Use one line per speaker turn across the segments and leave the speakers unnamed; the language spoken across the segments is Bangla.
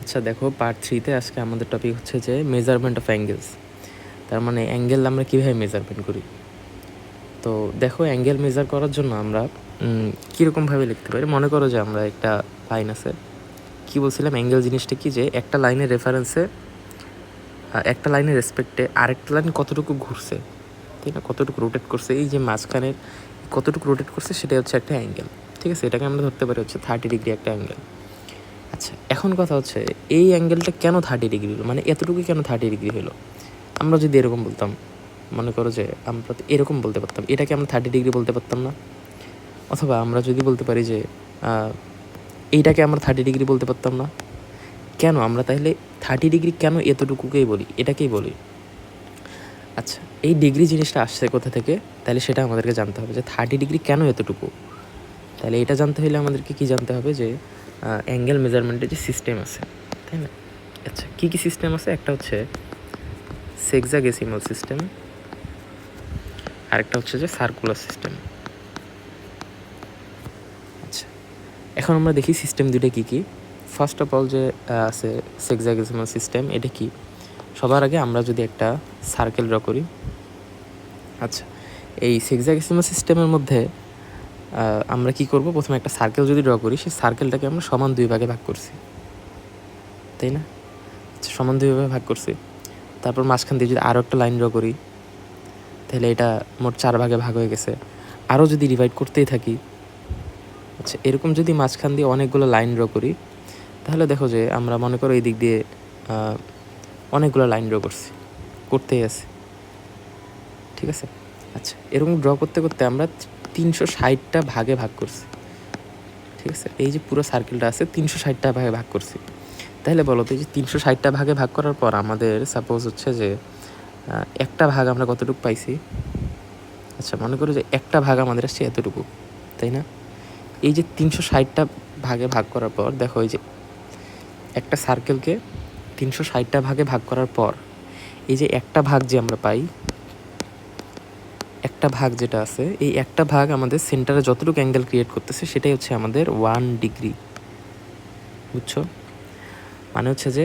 আচ্ছা দেখো, পার্ট 3-তে আজকে আমাদের টপিক হচ্ছে যে মেজারমেন্ট অফ অ্যাঙ্গেলস। তার মানে অ্যাঙ্গেল আমরা কীভাবে মেজারমেন্ট করি। তো দেখো, অ্যাঙ্গেল মেজার করার জন্য আমরা কীরকমভাবে লিখতে পারি। মনে করো যে আমরা একটা লাইন আছে, কী বলছিলাম, অ্যাঙ্গেল জিনিসটা কি, যে একটা লাইনের রেফারেন্সে একটা লাইনের রেসপেক্টে আরেকটা লাইন কতটুকু ঘুরছে, তাই না, কতটুকু রোটেট করছে, এই যে মাঝখানের কতটুকু রোটেট করছে সেটাই হচ্ছে একটা অ্যাঙ্গেল। ঠিক আছে, এটাকে আমরা ধরতে পারি হচ্ছে 30 ডিগ্রি একটা অ্যাঙ্গেল। আচ্ছা, এখন কথা হচ্ছে এই অ্যাঙ্গেলটা কেন 30 ডিগ্রি হলো, মানে এতটুকু কেন 30 ডিগ্রি হলো। আমরা যদি এরকম বলতাম, মনে করো যে আমরা এরকম বলতে পারতাম, এটাকে আমরা 30 ডিগ্রি বলতে পারতাম না। অথবা আমরা যদি বলতে পারি যে এইটাকে আমরা 30 ডিগ্রি বলতে পারতাম না। কেন আমরা তাহলে 30 ডিগ্রি কেন এতটুকুকেই বলি, এটাকেই বলি। আচ্ছা, এই ডিগ্রি জিনিসটা আসছে কোথা থেকে, তাহলে সেটা আমাদেরকে জানতে হবে যে 30 ডিগ্রি কেন এতটুকু। তাহলে এটা জানতে হলে আমাদেরকে কী জানতে হবে, যে অ্যাঙ্গেল মেজারমেন্টের যে সিস্টেম আছে, তাই না। আচ্ছা, কী কী সিস্টেম আছে, একটা হচ্ছে সেক্সাগেসিমাল সিস্টেম, আরেকটা হচ্ছে যে সার্কুলার সিস্টেম। আচ্ছা, এখন আমরা দেখি সিস্টেম দুটো কী কী। ফার্স্ট অফ অল যে আছে সেক্সাগেসিমাল সিস্টেম, এটা কি, সবার আগে আমরা যদি একটা সার্কেল ড্র করি। আচ্ছা, এই সেক্সাগেসিমাল সিস্টেমের মধ্যে আমরা কি করব, প্রথমে একটা সার্কেল যদি ড্র করি, সেই সার্কেলটাকে আমরা সমান 2 ভাগে ভাগ করছি, তাই না। আচ্ছা, সমান 2 ভাগে ভাগ করছি, তারপর মাঝখান দিয়ে যদি আরও একটা লাইন ড্র করি, তাহলে এটা মোট 4 ভাগে ভাগ হয়ে গেছে। আরও যদি ডিভাইড করতেই থাকি, আচ্ছা, এরকম যদি মাঝখান দিয়ে অনেকগুলো লাইন ড্র করি, তাহলে দেখো যে আমরা মনে করো এই দিক দিয়ে অনেকগুলো লাইন ড্র করতেই আছে, ঠিক আছে। আচ্ছা, এরকম ড্র করতে করতে আমরা 360টা ভাগে ভাগ করছি, ঠিক আছে। এই যে পুরো সার্কেলটা আছে 360টা ভাগে ভাগ করছি। তাহলে বলো তো, এই যে 360টা ভাগে ভাগ করার পর আমাদের সাপোজ হচ্ছে যে একটা ভাগ আমরা কতটুকু পাইছি। আচ্ছা, মনে করো যে একটা ভাগ আমাদের আসছে এতটুকু, তাই না। এই যে 360টা ভাগে ভাগ করার পর দেখো, এই যে একটা সার্কেলকে 360টা ভাগে ভাগ করার পর এই যে একটা ভাগ যে আমরা পাই, একটা ভাগ যেটা আছে, এই একটা ভাগ আমাদের সেন্টারে যতটুকু অ্যাঙ্গেল ক্রিয়েট করতেছে সেটাই হচ্ছে আমাদের 1 ডিগ্রি, বুঝছো। মানে হচ্ছে যে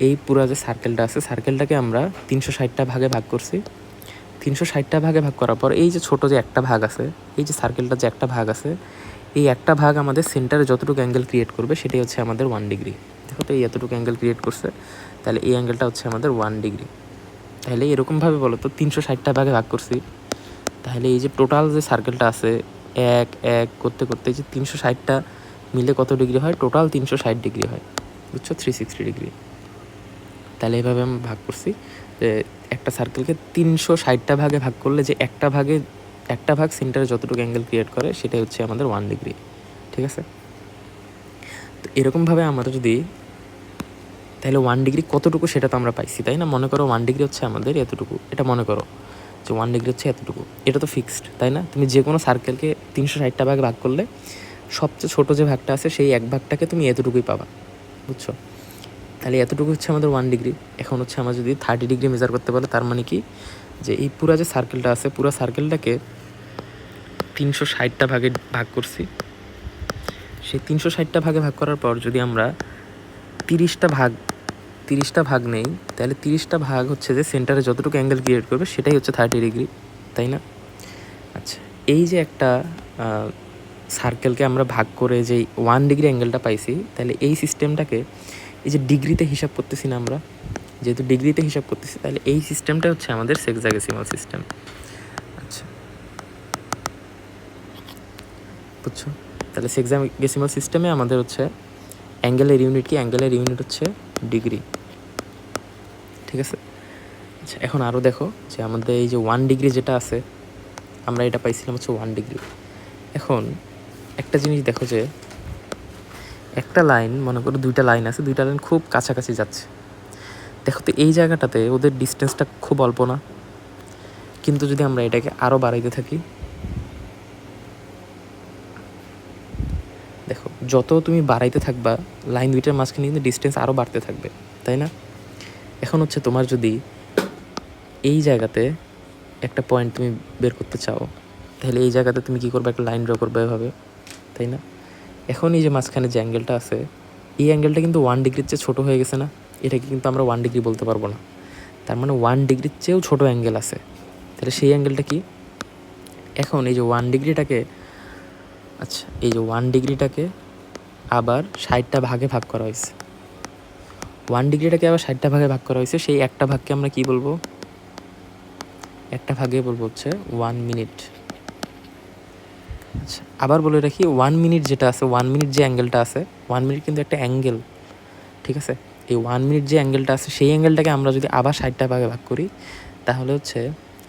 এই পুরো যে সার্কেলটা আছে, সার্কেলটাকে আমরা 360টা ভাগে ভাগ করছি। 360টা ভাগে ভাগ করার পর এই যে ছোটো যে একটা ভাগ আছে, এই যে সার্কেলটা যে একটা ভাগ আছে, এই একটা ভাগ আমাদের সেন্টারে যতটুকু অ্যাঙ্গেল ক্রিয়েট করবে সেটাই হচ্ছে আমাদের 1 ডিগ্রি। দেখো তো, এই এতটুকু অ্যাঙ্গেল ক্রিয়েট করছে, তাহলে এই অ্যাঙ্গেলটা হচ্ছে আমাদের 1 ডিগ্রি। তাহলে এরকমভাবে বলো তো, 360টা ভাগে ভাগ করছি, তাহলে এই যে টোটাল যে সার্কেলটা আছে এক এক করতে করতে যে 360টা মিলে কত ডিগ্রি হয়, টোটাল 360 ডিগ্রি হয়, বুঝছো, 360 ডিগ্রি। তাহলে এইভাবে আমি ভাগ করছি যে একটা সার্কেলকে 360টা ভাগে ভাগ করলে যে একটা ভাগ সেন্টারে যতটুকু অ্যাঙ্গেল ক্রিয়েট করে সেটাই হচ্ছে আমাদের 1 ডিগ্রি, ঠিক আছে। তো এরকমভাবে আমরা যদি, তাহলে 1 ডিগ্রি কতটুকু সেটা তো আমরা পাইছি, তাই না। মনে করো 1 ডিগ্রি হচ্ছে আমাদের এতটুকু, এটা মনে করো যে 1 ডিগ্রি হচ্ছে এতটুকু, এটা তো ফিক্সড, তাই না। তুমি যে কোনো সার্কেলকে 360টা ভাগে ভাগ করলে সবচেয়ে ছোটো যে ভাগটা আছে সেই এক ভাগটাকে তুমি এতটুকুই পাবা, বুঝছো। তাহলে এতটুকু হচ্ছে আমাদের 1 ডিগ্রি। এখন হচ্ছে আমরা যদি 30 ডিগ্রি মেজার করতে পারি, তার মানে কি, যে এই পুরো যে সার্কেলটা আছে, পুরো সার্কেলটাকে 360টা ভাগে ভাগ করছি। সেই 360টা ভাগে ভাগ করার পর যদি আমরা 30টা ভাগ নেই, তাহলে 30টা ভাগ হচ্ছে যে সেন্টারে যতটুকু অ্যাঙ্গেল ক্রিয়েট করবে সেটাই হচ্ছে 30 ডিগ্রি, তাই না। আচ্ছা, এই যে একটা সার্কেলকে আমরা ভাগ করে যেই 1 ডিগ্রি অ্যাঙ্গেলটা পাইছি, তাহলে এই সিস্টেমটাকে এই যে ডিগ্রিতে হিসাব করতেছি না আমরা, যেহেতু ডিগ্রিতে হিসাব করতেছি, তাহলে এই সিস্টেমটা হচ্ছে আমাদের সেক্সাগেসিমাল সিস্টেম। আচ্ছা, বুঝছো। তাহলে সেক্সাগেসিমাল সিস্টেমে আমাদের হচ্ছে অ্যাঙ্গেলের ইউনিট কি, অ্যাঙ্গেলের ইউনিট হচ্ছে ডিগ্রি, ঠিক আছে। আচ্ছা, এখন আরও দেখো যে আমাদের এই যে 1 ডিগ্রি যেটা আছে, আমরা এটা পাইছিলাম হচ্ছে 1 ডিগ্রি। এখন একটা জিনিস দেখো, যে একটা লাইন, মনে করো 2টা লাইন আছে, 2টা লাইন খুব কাছাকাছি যাচ্ছে। দেখো তো, এই জায়গাটাতে ওদের ডিস্টেন্সটা খুব অল্প না, কিন্তু যদি আমরা এটাকে আরও বাড়াইতে থাকি, দেখো যত তুমি বাড়াইতে থাকবা লাইন 2টার মাঝখানে কিন্তু ডিস্টেন্স আরও বাড়তে থাকবে, তাই না। এখন হচ্ছে তোমার যদি এই জায়গাতে একটা পয়েন্ট তুমি বের করতে চাও, তাহলে এই জায়গাতে তুমি কী করবে, একটা লাইন ড্র করবে এভাবে, তাই না। এখন এই যে মাঝখানে যে অ্যাঙ্গেলটা আছে, এই অ্যাঙ্গেলটা কিন্তু 1 ডিগ্রির চেয়ে ছোটো হয়ে গেছে না, এটাকে কিন্তু আমরা 1 ডিগ্রি বলতে পারবো না। তার মানে 1 ডিগ্রির চেয়েও ছোটো অ্যাঙ্গেল আছে, তাহলে সেই অ্যাঙ্গেলটা কি? এখন এই যে 1 ডিগ্রিটাকে, আচ্ছা এই যে 1 ডিগ্রিটাকে আবার 60টা ভাগে ভাগ করা হয়েছে, 1 ডিগ্রিটাকে আবার 60টা ভাগে ভাগ করা হয়েছে, সেই একটা ভাগকে আমরা কি বলবো? একটা ভাগে বলবো হচ্ছে 1 মিনিট। আচ্ছা আবার বলে রাখি, 1 মিনিট যেটা আছে, 1 মিনিট যে অ্যাঙ্গেলটা আছে, 1 মিনিট কিন্তু একটা অ্যাঙ্গেল, ঠিক আছে? এই 1 মিনিট যে অ্যাঙ্গেলটা আছে সেই অ্যাঙ্গেলটাকে আমরা যদি আবার 60টা ভাগে ভাগ করি, তাহলে হচ্ছে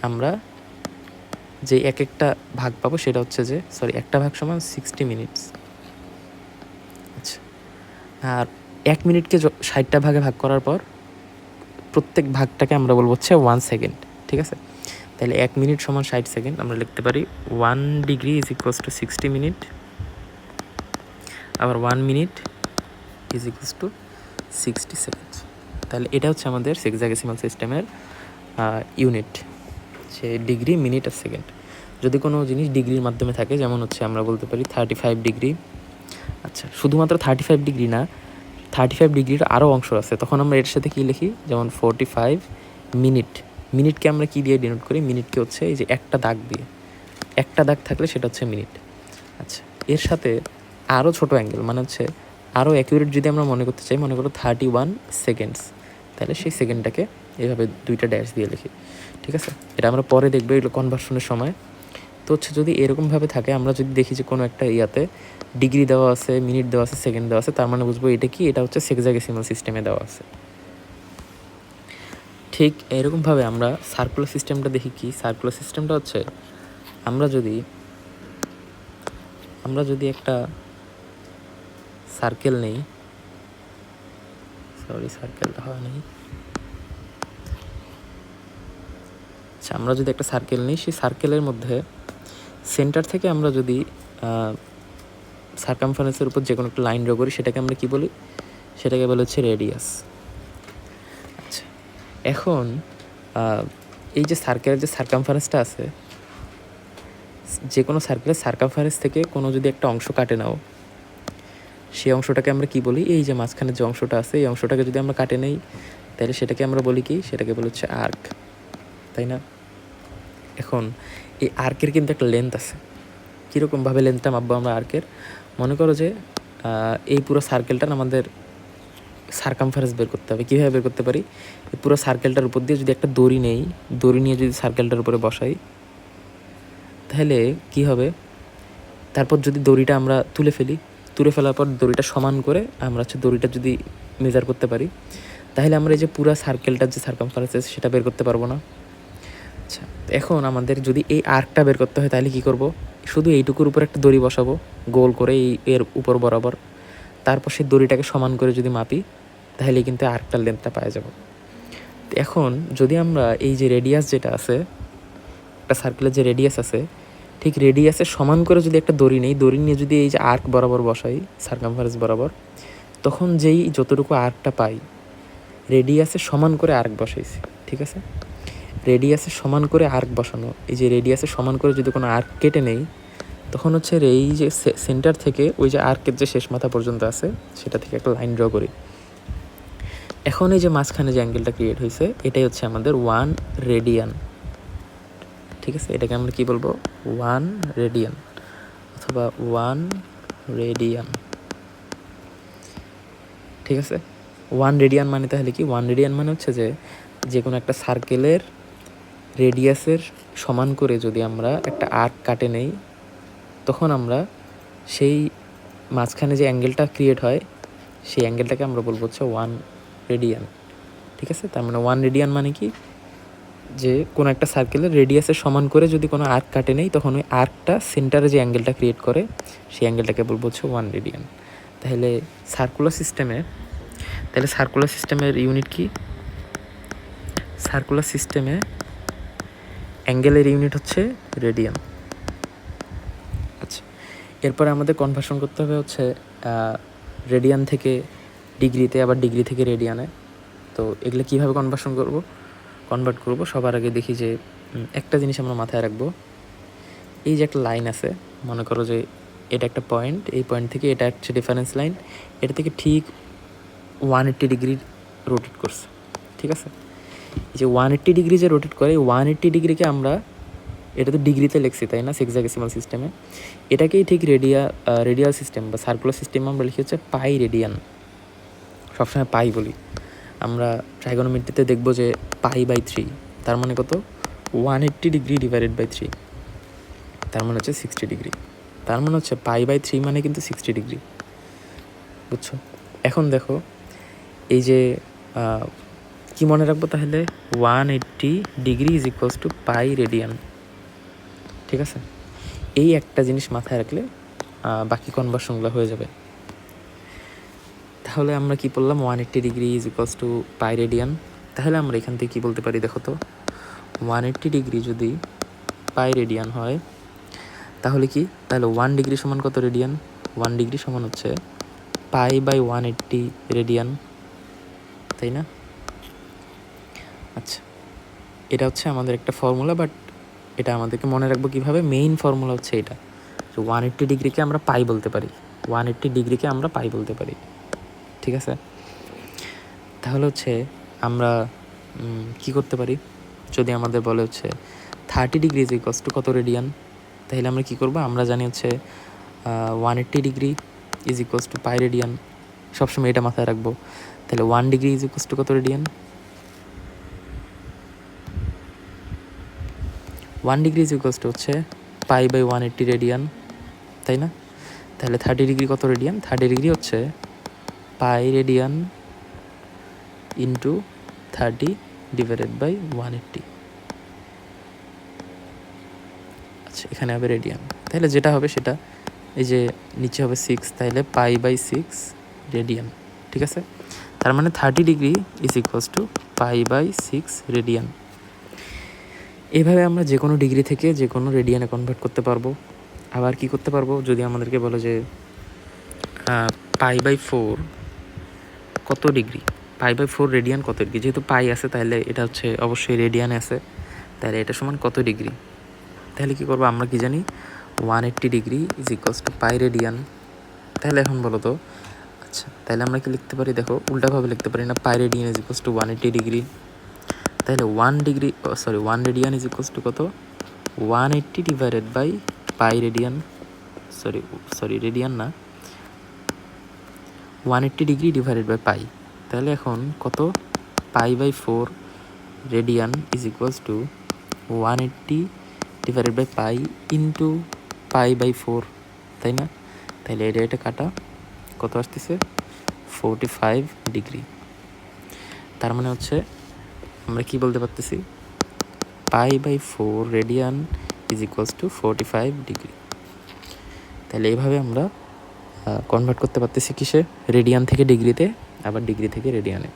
আমরা যে এক একটা ভাগ পাবো সেটা হচ্ছে যে, সরি, একটা ভাগ সমান 60 মিনিটস। আচ্ছা, আর 1 মিনিটকে 60টা ভাগে ভাগ করার পর প্রত্যেক ভাগটাকে আমরা বলবো হচ্ছে 1 সেকেন্ড, ঠিক আছে? তাহলে 1 মিনিট সমান 60 সেকেন্ড, আমরা লিখতে পারি 1 degree is equals two 60 minute, আবার 1 minute is equals two 60 second. তাহলে এটা হচ্ছে আমাদের সেক্সাডেসিমাল সিস্টেমের ইউনিট, সে ডিগ্রি, মিনিট আর সেকেন্ড। যদি কোনো জিনিস ডিগ্রির মাধ্যমে থাকে, যেমন হচ্ছে আমরা বলতে পারি 35 ডিগ্রি, আচ্ছা শুধুমাত্র 35 ডিগ্রি না, 35 ডিগ্রির আরও অংশ আছে, তখন আমরা এর সাথে কী লিখি? যেমন 45 মিনিট, মিনিটকে আমরা কী দিয়ে ডিনোট করি? মিনিটকে হচ্ছে এই যে একটা দাগ দিয়ে, একটা দাগ থাকলে সেটা হচ্ছে মিনিট। আচ্ছা, এর সাথে আরও ছোটো অ্যাঙ্গেল, মানে হচ্ছে আরও অ্যাকুরেট যদি আমরা মনে করতে চাই, মনে করো 31 সেকেন্ডস, তাহলে সেই সেকেন্ডটাকে এইভাবে দুইটা ড্যাশ দিয়ে লিখি, ঠিক আছে? এটা আমরা পরে দেখবো এগুলো কনভার্সনের সময়। তো হচ্ছে যদি এরকমভাবে থাকে, আমরা যদি দেখি যে কোনো একটা ইয়াতে ডিগ্রি দেওয়া আছে, মিনিট দেওয়া আছে, সেকেন্ড দেওয়া আছে, তার মানে বুঝবো এটা কি? এটা হচ্ছে সেক্সাডেসিমাল সিস্টেমে দেওয়া আছে। ঠিক এরকমভাবে আমরা সার্কুলার সিস্টেমটা দেখি কি? সার্কুলার সিস্টেমটা হচ্ছে আমরা যদি একটা সার্কেল নেই, সরি সার্কেলটা হয় নাই, আচ্ছা আমরা যদি একটা সার্কেল নিই, সেই সার্কেলের মধ্যে সেন্টার থেকে আমরা যদি সার্কামফারেন্সের উপর যে কোনো একটা লাইন ড্র করি, সেটাকে আমরা কি বলি? সেটাকে বলা হচ্ছে রেডিয়াস। আচ্ছা, এখন এই যে সার্কেলের যে সার্কামফারেন্সটা আছে, যে কোনো সার্কেলের সার্কামফারেন্স থেকে কোনো যদি একটা অংশ কাটে নাও, সেই অংশটাকে আমরা কি বলি? এই যে মাঝখানে যে অংশটা আছে, এই অংশটাকে যদি আমরা কাটে নেই, তাহলে সেটাকে আমরা বলি কি? সেটাকে বলা হচ্ছে আর্ক, তাই না? এখন এই আর্কের কিন্তু একটা লেন্থ আছে। কীরকমভাবে লেন্থটা মাপবো আমরা আর্কের? মনে করো যে এই পুরো সার্কেলটার আমাদের সার্কামফারেন্স বের করতে হবে। কীভাবে বের করতে পারি? এই পুরো সার্কেলটার উপর দিয়ে যদি একটা দড়ি নেই, দড়ি নিয়ে যদি সার্কেলটার উপরে বসাই, তাহলে কি হবে? তারপর যদি দড়িটা আমরা তুলে ফেলার পর দড়িটা সমান করে আমরা হচ্ছে দড়িটা যদি মেজার করতে পারি, তাহলে আমরা এই যে পুরো সার্কেলটার যে সার্কামফারেন্স আছে সেটা বের করতে পারবো না। আচ্ছা, এখন আমাদের যদি এই আর্কটা বের করতে হয়, তাহলে কি করব? শুধু এইটুকুর উপর একটা দড়ি বসাবো গোল করে, এর উপর বরাবর, তারপর সেই দড়িটাকে সমান করে যদি মাপি, তাহলে কিন্তু আর্কটার লেন্থটা পাওয়া যাব। এখন যদি আমরা এই যে রেডিয়াস যেটা আছে, একটা সার্কেলের যে রেডিয়াস আছে, ঠিক রেডিয়াসের সমান করে যদি একটা দড়ি নেই, দড়ি নিয়ে যদি এই যে আর্ক বরাবর বসাই, সার্কামফারেন্স বরাবর, তখন যেই যতটুকু আর্কটা পাই, রেডিয়াসের সমান করে আর্ক বসাইছি, ঠিক আছে? রেডিয়াসের সমান করে আর্ক বসানো, এই যে রেডিয়াসের সমান করে যদি কোনো আর্ক কেটে নেই, তখন হচ্ছে এই যে সেন্টার থেকে ওই যে আর্কের যে শেষ মাথা পর্যন্ত আছে, সেটা থেকে একটা লাইন ড্র করি। এখন এই যে মাঝখানে যে অ্যাঙ্গেলটা ক্রিয়েট হয়েছে, এটাই হচ্ছে আমাদের 1 রেডিয়ান, ঠিক আছে? এটাকে আমরা কি বলবো? 1 রেডিয়ান অথবা 1 রেডিয়ান, ঠিক আছে? 1 রেডিয়ান মানে তাহলে কি? 1 রেডিয়ান মানে হচ্ছে যে কোনো একটা সার্কেলের রেডিয়াসের সমান করে যদি আমরা একটা আর্ক কাটে নেই, তখন আমরা সেই মাঝখানে যে অ্যাঙ্গেলটা ক্রিয়েট হয়, সেই অ্যাঙ্গেলটাকে আমরা বলবো হচ্ছে 1 রেডিয়ান, ঠিক আছে? তার মানে 1 রেডিয়ান মানে কি? যে কোনো একটা সার্কেলের রেডিয়াসের সমান করে যদি কোনো আর্ক কাটে নেই, তখন ওই আর্কটা সেন্টারে যে অ্যাঙ্গেলটা ক্রিয়েট করে, সেই অ্যাঙ্গেলটাকে বলবো হচ্ছে 1 রেডিয়ান। তাহলে সার্কুলার সিস্টেমের ইউনিট কি? সার্কুলার সিস্টেমে অ্যাঙ্গেলের ইউনিট হচ্ছে রেডিয়ান। আচ্ছা, এরপরে আমাদের কনভার্সন করতে হবে হচ্ছে রেডিয়ান থেকে ডিগ্রিতে, আবার ডিগ্রি থেকে রেডিয়ানে। তো এগুলো কীভাবে কনভার্ট করব? সবার আগে দেখি যে একটা জিনিস আমরা মাথায় রাখবো, এই যে একটা লাইন আছে, মনে করো যে এটা একটা পয়েন্ট, এই পয়েন্ট থেকে এটা হচ্ছে রেফারেন্স লাইন, এটা থেকে ঠিক 180 ডিগ্রি রোটেট করছে, ঠিক আছে। এই যে 180 ডিগ্রি যে রোটেট করে, এই 180 ডিগ্রিকে আমরা, এটা তো ডিগ্রিতে লিখছি তাই না, সেক্সাডেসিমাল সিস্টেমে, এটাকেই ঠিক রেডিয়াল সিস্টেম বা সার্কুলার সিস্টেম আমরা লিখি হচ্ছে পাই রেডিয়ান, সবসময় পাই বলি। আমরা ট্রাইগোনোমেট্রিতে দেখবো যে π/3, তার মানে কত, 180 ডিগ্রি ডিভাইডেড বাই 3, তার মানে হচ্ছে 60 ডিগ্রি। তার মানে হচ্ছে π/3 মানে কিন্তু 60 ডিগ্রি, বুঝছো। এখন দেখো এই যে কি মনে রাখবো তাহলে, 180 degree is equals two pi radian, ঠিক আছে। এই একটা জিনিস মাথায় রাখলে বাকি কনভার্সনগুলো হয়ে যাবে। তাহলে আমরা কি বললাম, 180 degree is equals two pi radian. তাহলে আমরা এখান থেকে কী বলতে পারি দেখো তো, 180 ডিগ্রি যদি পাই রেডিয়ান হয় তাহলে কি, তাহলে 1 ডিগ্রি সমান কত রেডিয়ান, 1 ডিগ্রি সমান হচ্ছে π/180 রেডিয়ান, তাই না। আচ্ছা, এটা হচ্ছে আমাদের একটা ফর্মুলা, বাট এটা আমাদেরকে মনে রাখবো কীভাবে, মেইন ফর্মুলা হচ্ছে এটা, যে 180 ডিগ্রিকে আমরা পাই বলতে পারি, 180 ডিগ্রিকে আমরা পাই বলতে পারি, ঠিক আছে। তাহলে হচ্ছে আমরা কি করতে পারি, যদি আমাদের বলে হচ্ছে 30 ডিগ্রি ইজ ইকুয়ালস টু কত রেডিয়ান, তাহলে আমরা কি করব, আমরা জানি হচ্ছে 180 degree is equals two pi radian, সবসময় এটা মাথায় রাখবো। তাহলে 1 ডিগ্রি ইজ ইকুয়ালস টু কত radian, 1 degree is equals two হচ্ছে π/180 রেডিয়ান, তাই না। তাহলে 30 ডিগ্রি কত রেডিয়ান, 30 ডিগ্রি হচ্ছে pi radian into 30 divided by 180। আচ্ছা, এখানে হবে রেডিয়ান, তাহলে যেটা হবে সেটা, এই যে নিচে হবে 6, তাহলে π/6 রেডিয়ান, ঠিক আছে। তার মানে 30 degree is equals to π/6 radian. এভাবে আমরা যে কোনো ডিগ্রি থেকে যে কোনো রেডিয়ানে কনভার্ট করতে পারবো। আবার কি করতে পারবো, যদি আমাদেরকে বলে যে π/4 কত ডিগ্রি, π/4 রেডিয়ান কত ডিগ্রি, যেহেতু পাই আছে তাহলে এটা হচ্ছে অবশ্যই রেডিয়ানে আছে, তাহলে এটা সমান কত ডিগ্রি, তাহলে কি করবো, আমরা কি জানি 180 degree is equals two pi radian. তাহলে এখন বলো তো, আচ্ছা তাহলে আমরা কি লিখতে পারি, দেখো উল্টাভাবে লিখতে পারি না, pi radian is equals to 180 degree, তাহলে 1 রেডিয়ান ইজ ইকুয়ালস টু কত, 180 divided by pi radian, radian না, 180 ডিগ্রি ডিভাইডেড বাই পাই। তাহলে এখন কত, π/4 radian is equals to 180 divided by pi into π/4, তাই না। তাহলে এটা কাটা কত আসতেছে, 45 ডিগ্রি। তার মানে হচ্ছে আমরা কি বলতে পারতেছি, π/4 radian is equals to 45 degree. তাহলে এইভাবে আমরা কনভার্ট করতে পারতেছি কিসে, রেডিয়ান থেকে ডিগ্রিতে, আবার ডিগ্রি থেকে রেডিয়ানে।